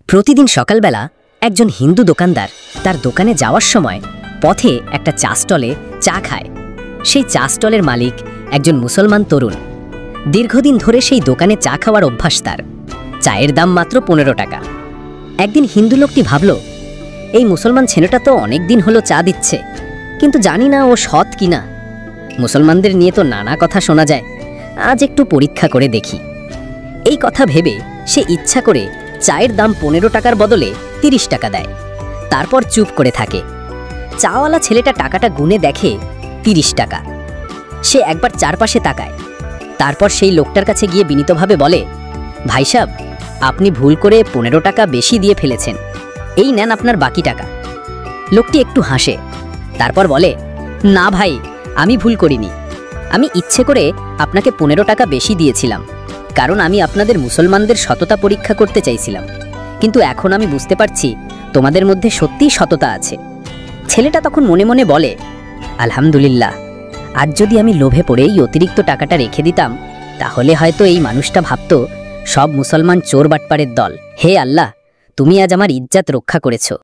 প্রতিদিন সকালবেলা একজন হিন্দু দোকানদার তার দোকানে যাওয়ার সময় পথে একটা চা স্টলে চা খায়। সেই চা স্টলের মালিক একজন মুসলমান তরুণ। দীর্ঘদিন ধরে সেই দোকানে চা খাওয়ার অভ্যাস তার। চায়ের দাম মাত্র 15 টাকা। একদিন হিন্দু লোকটি ভাবল, এই মুসলমান ছেলেটা তো অনেক দিন হলো চা দিচ্ছে, কিন্তু জানি না ও সৎ কিনা। মুসলমানদের নিয়ে তো নানা কথা শোনা যায়, আজ একটু পরীক্ষা করে দেখি। এই কথা ভেবে সে ইচ্ছা করে চায়ের দাম 15 টাকার বদলে 30 টাকা দেয়। তারপর চুপ করে থাকে। চাওয়ালা ছেলেটা টাকাটা গুনে দেখে 30 টাকা। সে একবার চারপাশে তাকায়, তারপর সেই লোকটার কাছে গিয়ে বিনীতভাবে বলে, ভাই সাহেব, আপনি ভুল করে 15 টাকা বেশি দিয়ে ফেলেছেন, এই নেন আপনার বাকি টাকা। লোকটি একটু হাসে, তারপর বলে, না ভাই, আমি ভুল করিনি। আমি ইচ্ছে করে আপনাকে 15 টাকা বেশি দিয়েছিলাম, কারণ আমি আপনাদের মুসলমানদের সততা পরীক্ষা করতে চাইছিলাম। কিন্তু এখন আমি বুঝতে পারছি তোমাদের মধ্যে সত্যিই সততা আছে। ছেলেটা তখন মনে মনে বলে, আলহামদুলিল্লাহ, আজ যদি আমি লোভে পড়ে এই অতিরিক্ত টাকাটা রেখে দিতাম, তাহলে হয়তো এই মানুষটা ভাবত সব মুসলমান চোর বাটপারের দল। হে আল্লাহ, তুমি আজ আমার ইজ্জত রক্ষা করেছো।